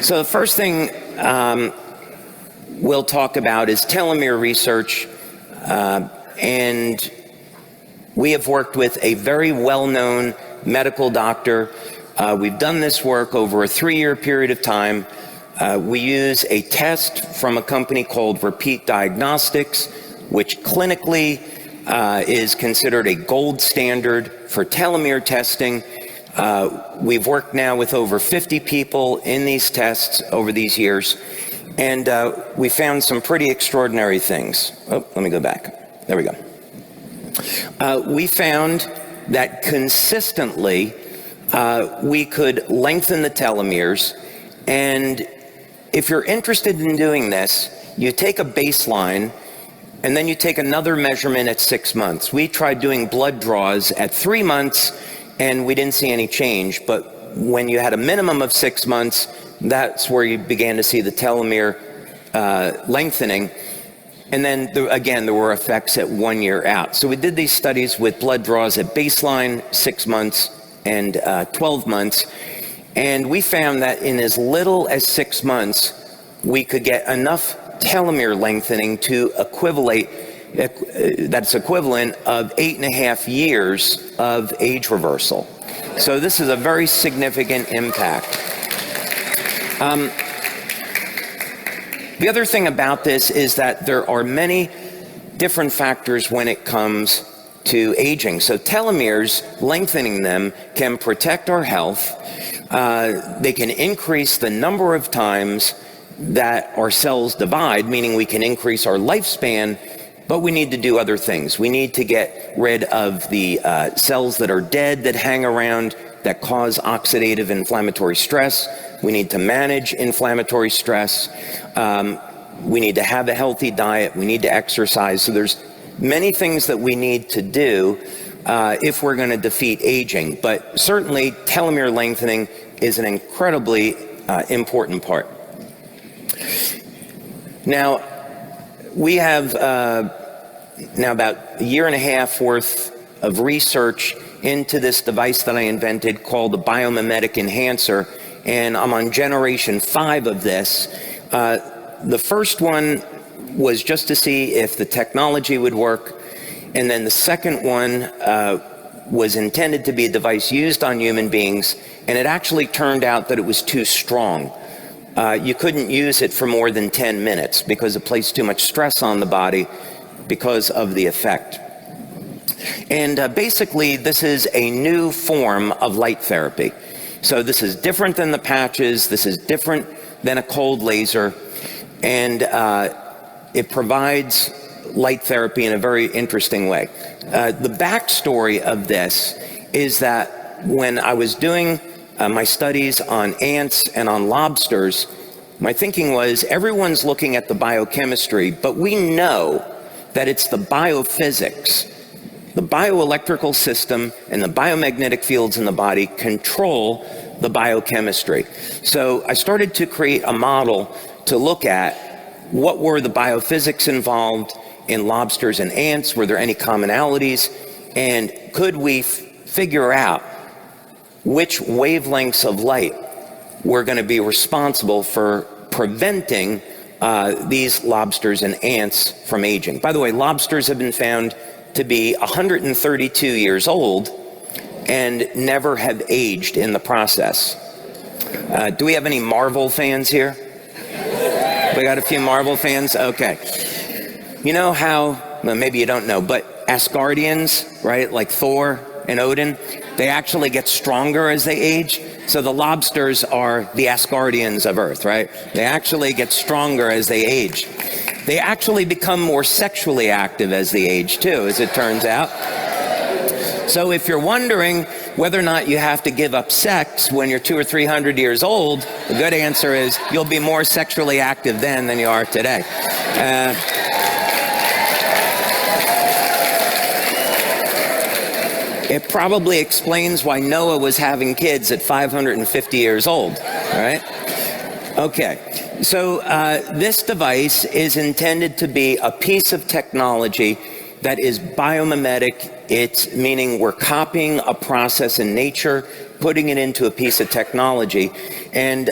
So the first thing we'll talk about is telomere research, and we have worked with a very well-known medical doctor. We've done this work over a 3-year period of time. We use a test from a company called Repeat Diagnostics, which clinically is considered a gold standard for telomere testing. We've worked now with over 50 people in these tests over these years, and we found some pretty extraordinary things. Oh, let me go back. There we go. We found that consistently we could lengthen the telomeres, and if you're interested in doing this, you take a baseline and then you take another measurement at 6 months. We tried doing blood draws at 3 months and we didn't see any change, but when you had a minimum of 6 months, that's where you began to see the telomere lengthening. And then again, there were effects at 1 year out. So we did these studies with blood draws at baseline, 6 months, and 12 months. And we found that in as little as 6 months, we could get enough telomere lengthening to equivalent that's equivalent of 8.5 years of age reversal. So this is a very significant impact. The other thing about this is that there are many different factors when it comes to aging. So telomeres, lengthening them, can protect our health. They can increase the number of times that our cells divide, meaning we can increase our lifespan, but we need to do other things. We need to get rid of the cells that are dead, that hang around, that cause oxidative inflammatory stress. We need to manage inflammatory stress. We need to have a healthy diet. We need to exercise. So there's many things that we need to do if we're going to defeat aging. But certainly telomere lengthening is an incredibly important part. Now, we have now about a year and a half worth of research into this device that I invented called the biomimetic enhancer, and I'm on generation 5 of this. The first one was just to see if the technology would work, and then the second one was intended to be a device used on human beings, and it actually turned out that it was too strong. You couldn't use it for more than 10 minutes because it placed too much stress on the body because of the effect. And basically, this is a new form of light therapy. So this is different than the patches. This is different than a cold laser. And it provides light therapy in a very interesting way. The backstory of this is that when I was doing my studies on ants and on lobsters, my thinking was everyone's looking at the biochemistry, but we know that it's the biophysics, the bioelectrical system and the biomagnetic fields in the body control the biochemistry. So I started to create a model to look at what were the biophysics involved in lobsters and ants, were there any commonalities, and could we figure out which wavelengths of light were going to be responsible for preventing these lobsters and ants from aging. By the way, lobsters have been found to be 132 years old and never have aged in the process. Do we have any Marvel fans here? We got a few Marvel fans? Okay. You know how, well, maybe you don't know, but Asgardians, right, like Thor and Odin, they actually get stronger as they age. So the lobsters are the Asgardians of Earth, right? They actually get stronger as they age. They actually become more sexually active as they age too, as it turns out. So if you're wondering whether or not you have to give up sex when you're 200 or 300 years old, the good answer is you'll be more sexually active then than you are today. It probably explains why Noah was having kids at 550 years old, all right? Okay, so this device is intended to be a piece of technology that is biomimetic. It's meaning we're copying a process in nature, putting it into a piece of technology. And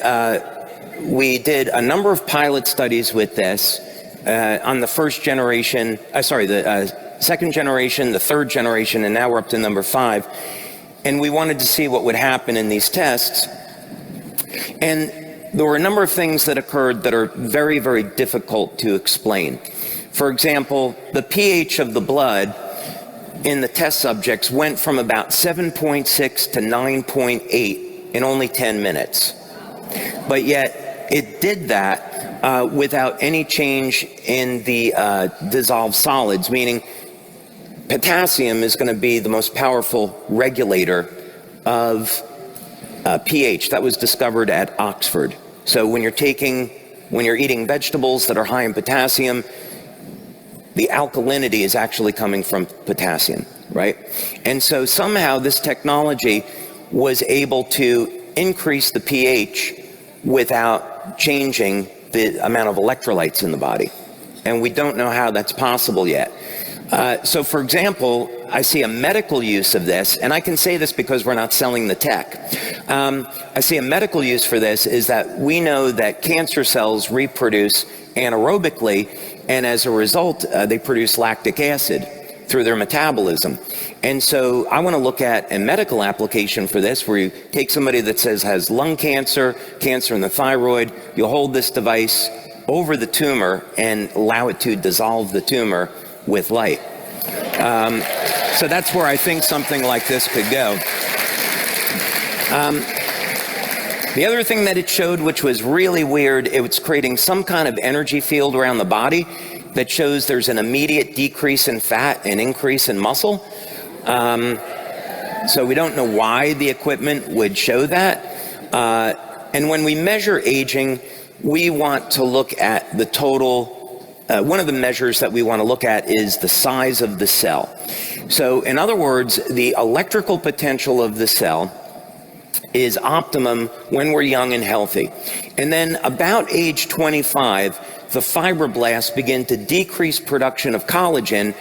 we did a number of pilot studies with this on the first generation, the second generation, the third generation, and now we're up to number 5. And we wanted to see what would happen in these tests. And there were a number of things that occurred that are very, very difficult to explain. For example, the pH of the blood in the test subjects went from about 7.6 to 9.8 in only 10 minutes. But yet it did that without any change in the dissolved solids, meaning potassium is going to be the most powerful regulator of pH. That was discovered at Oxford. So when you're eating vegetables that are high in potassium, the alkalinity is actually coming from potassium, right? And so somehow this technology was able to increase the pH without changing the amount of electrolytes in the body. And we don't know how that's possible yet. So for example, I see a medical use of this, and I can say this because we're not selling the tech. I see a medical use for this is that we know that cancer cells reproduce anaerobically, and as a result, they produce lactic acid through their metabolism. And so I want to look at a medical application for this, where you take somebody that has lung cancer, cancer in the thyroid, you hold this device over the tumor and allow it to dissolve the tumor with light. So that's where I think something like this could go. The other thing that it showed, which was really weird, it was creating some kind of energy field around the body that shows there's an immediate decrease in fat and increase in muscle. So we don't know why the equipment would show that. And when we measure aging, we want to look at the total. One of the measures that we want to look at is the size of the cell. So in other words, the electrical potential of the cell is optimum when we're young and healthy. And then about age 25, the fibroblasts begin to decrease production of collagen,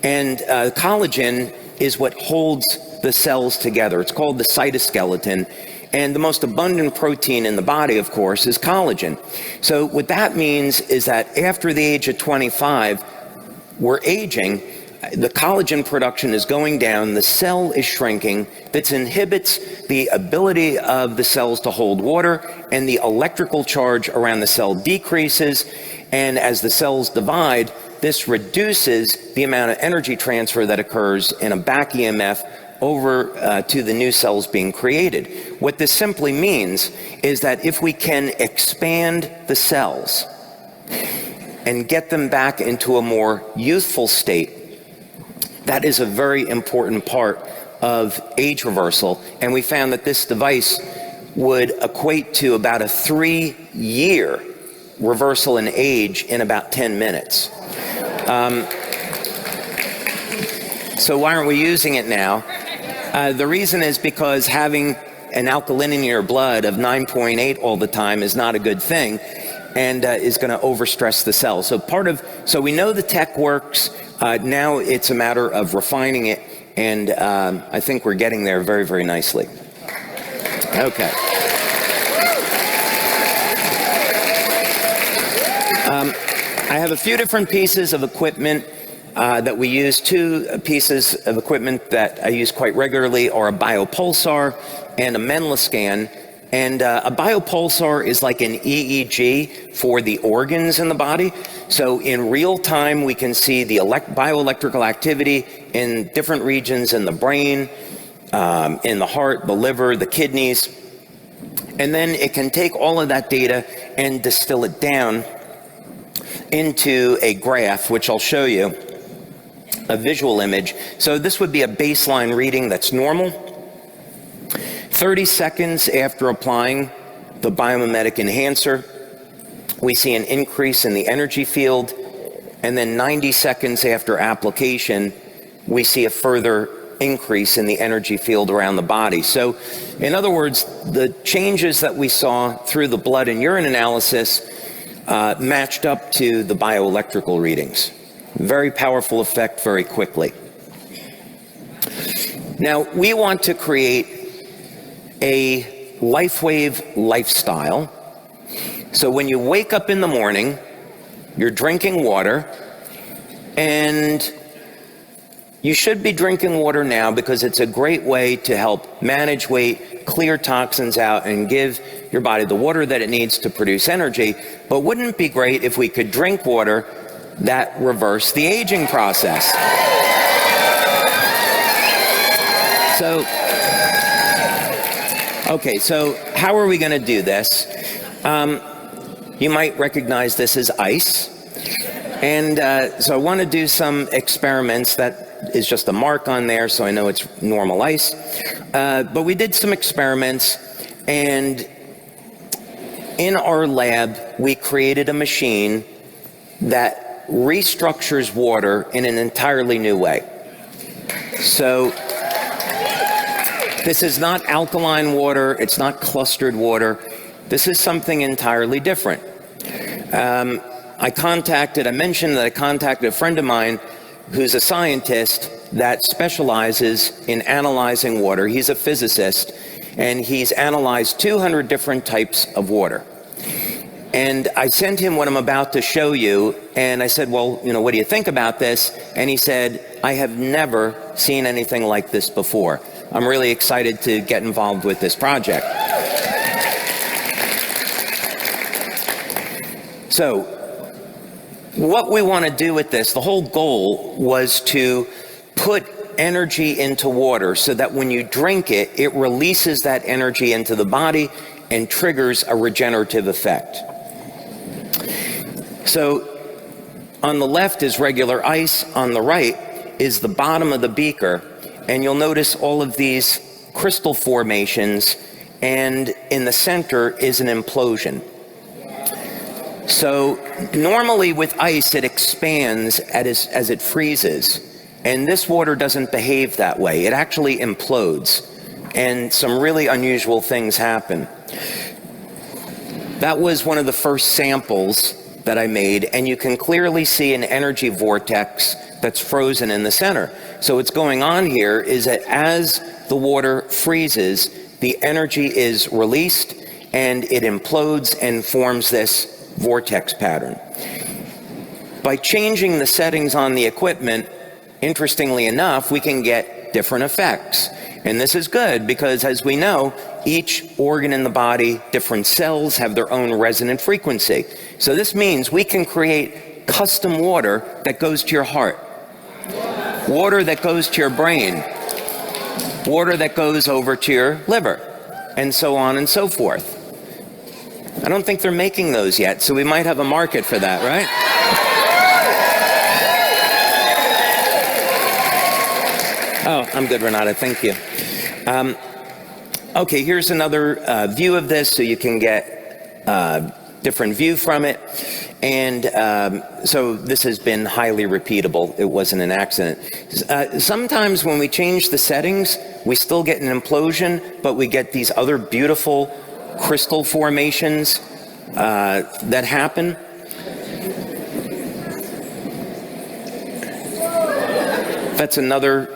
and collagen is what holds the cells together. It's called the cytoskeleton, and the most abundant protein in the body, of course, is collagen. So what that means is that after the age of 25, we're aging, the collagen production is going down, the cell is shrinking. This inhibits the ability of the cells to hold water, and the electrical charge around the cell decreases. And as the cells divide, this reduces the amount of energy transfer that occurs in a back EMF over to the new cells being created. What this simply means is that if we can expand the cells and get them back into a more youthful state, that is a very important part of age reversal. And we found that this device would equate to about a 3-year reversal in age in about 10 minutes. So why aren't we using it now? The reason is because having an alkalinity in your blood of 9.8 all the time is not a good thing, and is going to overstress the cells. So we know the tech works. Now it's a matter of refining it, and I think we're getting there very, very nicely. Okay. I have a few different pieces of equipment that we use. 2 pieces of equipment that I use quite regularly are a biopulsar and a Menla scan. And a biopulsar is like an EEG for the organs in the body. So in real time, we can see the bioelectrical activity in different regions in the brain, in the heart, the liver, the kidneys. And then it can take all of that data and distill it down into a graph, which I'll show you, a visual image. So this would be a baseline reading that's normal. 30 seconds after applying the biomimetic enhancer, we see an increase in the energy field, and then 90 seconds after application, we see a further increase in the energy field around the body. So, in other words, the changes that we saw through the blood and urine analysis matched up to the bioelectrical readings. Very powerful effect very quickly. Now, we want to create a Lifewave lifestyle. So when you wake up in the morning, you're drinking water, and you should be drinking water now because it's a great way to help manage weight, clear toxins out, and give your body the water that it needs to produce energy. But wouldn't it be great if we could drink water that reversed the aging process? So how are we going to do this? You might recognize this as ice. And so I want to do some experiments. That is just a mark on there, so I know it's normal ice. But we did some experiments, and in our lab, we created a machine that restructures water in an entirely new way. So this is not alkaline water, it's not clustered water. This is something entirely different. I mentioned that I contacted a friend of mine who's a scientist that specializes in analyzing water. He's a physicist, and he's analyzed 200 different types of water. And I sent him what I'm about to show you, and I said, well, what do you think about this? And he said, I have never seen anything like this before. I'm really excited to get involved with this project. So, what we want to do with this, the whole goal was to put energy into water so that when you drink it, it releases that energy into the body and triggers a regenerative effect. So on the left is regular ice, on the right is the bottom of the beaker, and you'll notice all of these crystal formations, and in the center is an implosion. So normally with ice it expands as it freezes, and this water doesn't behave that way. It actually implodes, and some really unusual things happen. That was one of the first samples that I made, and you can clearly see an energy vortex that's frozen in the center. So what's going on here is that as the water freezes, the energy is released and it implodes and forms this vortex pattern. By changing the settings on the equipment, interestingly enough, we can get different effects. And this is good because, as we know, each organ in the body, different cells have their own resonant frequency. So this means we can create custom water that goes to your heart, water that goes to your brain, water that goes over to your liver, and so on and so forth. I don't think they're making those yet, so we might have a market for that, right? Oh, I'm good, Renata, thank you. Okay, here's another view of this so you can get different view from it. And so this has been highly repeatable. It wasn't an accident. Sometimes when we change the settings, we still get an implosion, but we get these other beautiful crystal formations that happen. That's another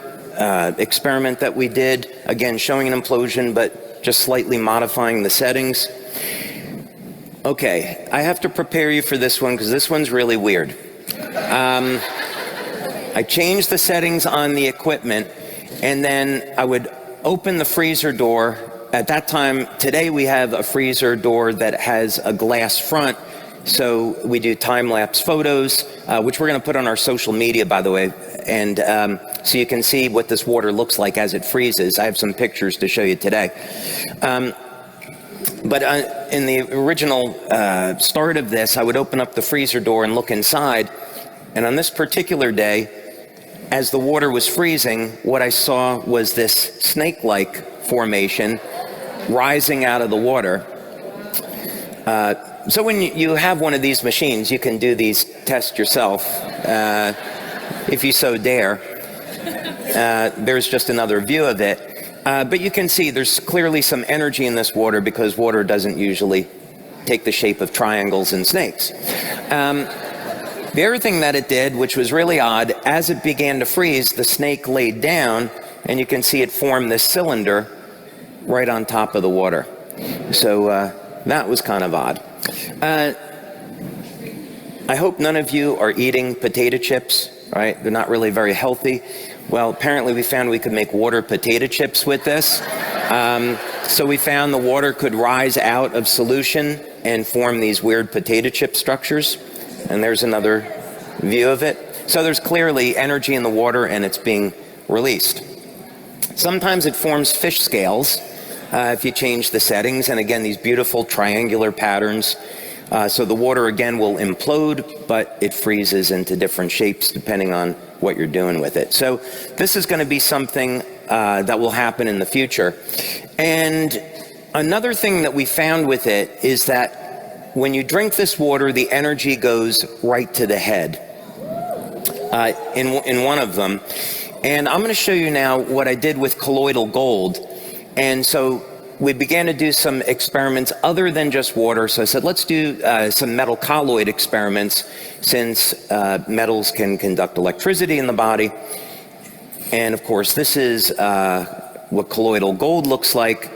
experiment that we did, again showing an implosion but just slightly modifying the settings. Okay, I have to prepare you for this one because this one's really weird. I changed the settings on the equipment, and then I would open the freezer door. At that time, today we have a freezer door that has a glass front, so we do time-lapse photos, which we're going to put on our social media, by the way, and so you can see what this water looks like as it freezes. I have some pictures to show you today. But in the original start of this, I would open up the freezer door and look inside, and on this particular day, as the water was freezing, what I saw was this snake-like formation rising out of the water. So when you have one of these machines, you can do these tests yourself, if you so dare. There's just another view of it. But you can see there's clearly some energy in this water because water doesn't usually take the shape of triangles and snakes. The other thing that it did, which was really odd, as it began to freeze, the snake laid down, and you can see it form this cylinder right on top of the water. So that was kind of odd. I hope none of you are eating potato chips, right? They're not really very healthy. Well, apparently we found we could make water potato chips with this. So we found the water could rise out of solution and form these weird potato chip structures. And there's another view of it. So there's clearly energy in the water and it's being released. Sometimes it forms fish scales if you change the settings. And again, these beautiful triangular patterns. So the water again will implode, but it freezes into different shapes depending on what you're doing with it. So this is going to be something that will happen in the future. And another thing that we found with it is that when you drink this water, the energy goes right to the head in one of them. And I'm going to show you now what I did with colloidal gold. And so we began to do some experiments other than just water. So I said, let's do some metal colloid experiments since metals can conduct electricity in the body. And of course, this is what colloidal gold looks like.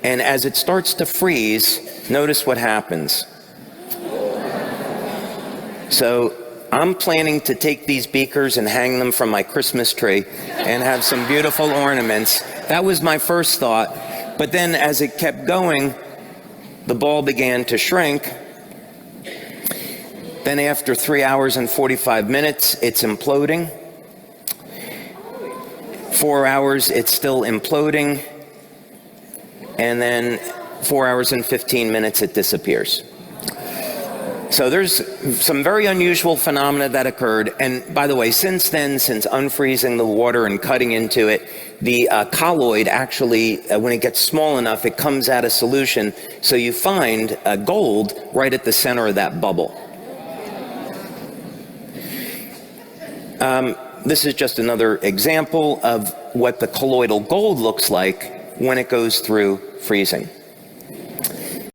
And as it starts to freeze, notice what happens. So I'm planning to take these beakers and hang them from my Christmas tree and have some beautiful ornaments. That was my first thought. But then as it kept going, the ball began to shrink. Then after 3 hours and 45 minutes, it's imploding. 4 hours, it's still imploding. And then 4 hours and 15 minutes, it disappears. So there's some very unusual phenomena that occurred. And by the way, since then, since unfreezing the water and cutting into it, the colloid actually, when it gets small enough, it comes out of solution. So you find gold right at the center of that bubble. This is just another example of what the colloidal gold looks like when it goes through freezing.